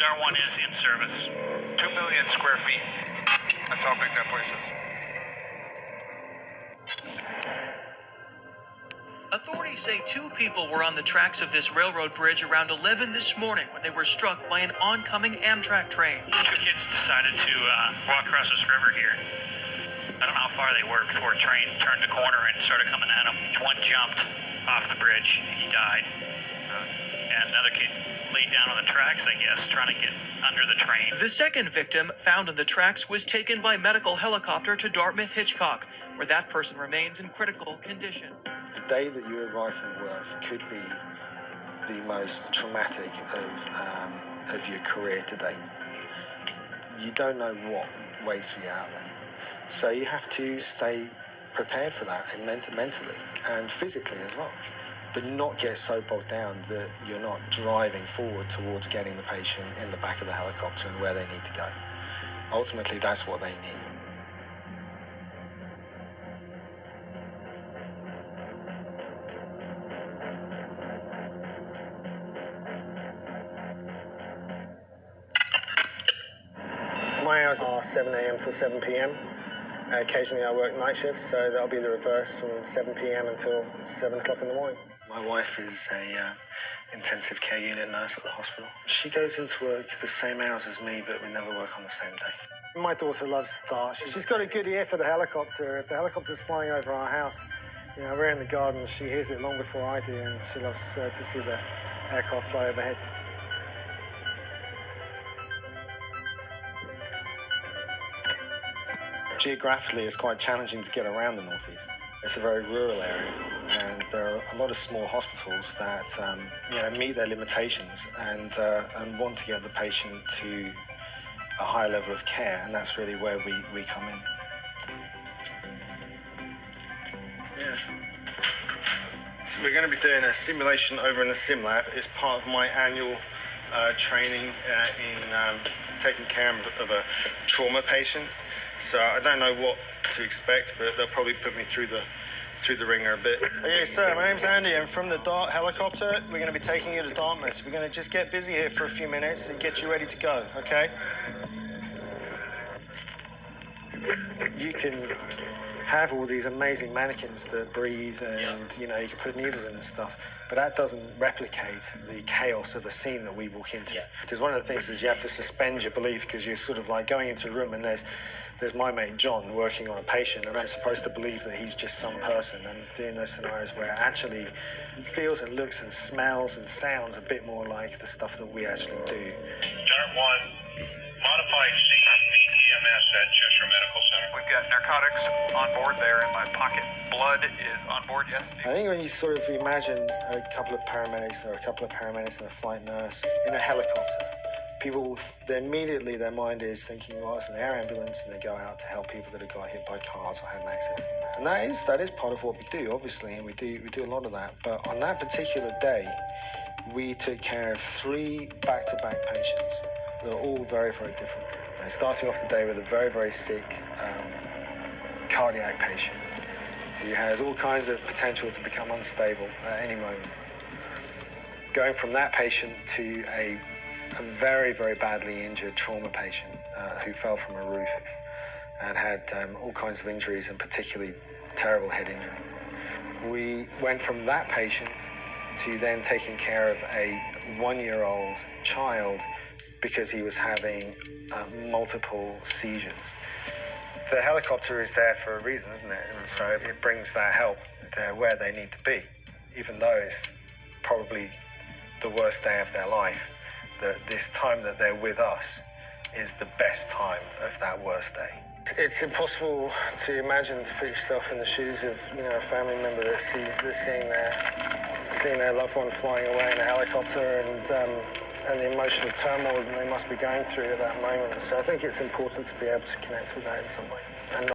DR1 is in service. 2 million square feet. That's how big that place is. Authorities say 2 people were on the tracks of this railroad bridge around 11 this morning when they were struck by an oncoming Amtrak train. 2 kids decided to walk across this river here. I don't know how far they were before a train turned the corner and started coming at them. One jumped off the bridge. He died. And another kid laid down on the tracks, I guess, trying to get under the train. The second victim found on the tracks was taken by medical helicopter to Dartmouth Hitchcock, where that person remains in critical condition. The day that you arrive for work could be the most traumatic of your career to date. You don't know what waits for you out there. So you have to stay prepared for that, and mentally and physically as well. But not get so bogged down that you're not driving forward towards getting the patient in the back of the helicopter and where they need to go. Ultimately, that's what they need. My hours are 7 a.m. till 7 p.m. Occasionally I work night shifts, so that'll be the reverse from 7 p.m. until 7 o'clock in the morning. My wife is a intensive care unit nurse at the hospital. She goes into work the same hours as me, but we never work on the same day. My daughter loves stars. She's got a good ear for the helicopter. If the helicopter's flying over our house, you know, we're in the garden, she hears it long before I do, and she loves to see the aircraft fly overhead. Geographically, it's quite challenging to get around the Northeast. It's a very rural area, and there are a lot of small hospitals that meet their limitations and want to get the patient to a higher level of care, and that's really where we come in. Yeah. So we're going to be doing a simulation over in the sim lab. It's part of my annual training in taking care of a trauma patient. So I don't know what to expect, but they'll probably put me through the ringer a bit. Okay, sir, my name's Andy. I'm from the Dart helicopter. We're going to be taking you to Dartmouth. We're going to just get busy here for a few minutes and get you ready to go, okay? You can have all these amazing mannequins that breathe and, you can put needles in and stuff, but that doesn't replicate the chaos of a scene that we walk into. Because one of the things is you have to suspend your belief, because you're sort of like going into a room and there's my mate John working on a patient, and I'm supposed to believe that he's just some person, and doing those scenarios where it actually feels and looks and smells and sounds a bit more like the stuff that we actually do. Dart 1, modified CEMS at Cheshire Medical Center. We've got narcotics on board there in my pocket. Blood is on board, yes? I think when you sort of imagine a couple of paramedics or a couple of paramedics and a flight nurse in a helicopter, people, immediately their mind is thinking, well, it's an air ambulance, and they go out to help people that have got hit by cars or had an accident. And that is part of what we do, obviously, and we do a lot of that. But on that particular day, we took care of 3 back-to-back patients. They're all very, very different. And starting off the day with a very, very sick cardiac patient who has all kinds of potential to become unstable at any moment. Going from that patient to a very, very badly injured trauma patient who fell from a roof and had all kinds of injuries, and particularly terrible head injury. We went from that patient to then taking care of a 1-year-old child because he was having multiple seizures. The helicopter is there for a reason, isn't it? And so it brings that help there where they need to be, even though it's probably the worst day of their life. That this time that they're with us is the best time of that worst day. It's impossible to imagine, to put yourself in the shoes of a family member that's seeing their loved one flying away in a helicopter, and the emotional turmoil that they must be going through at that moment. So I think it's important to be able to connect with that in some way.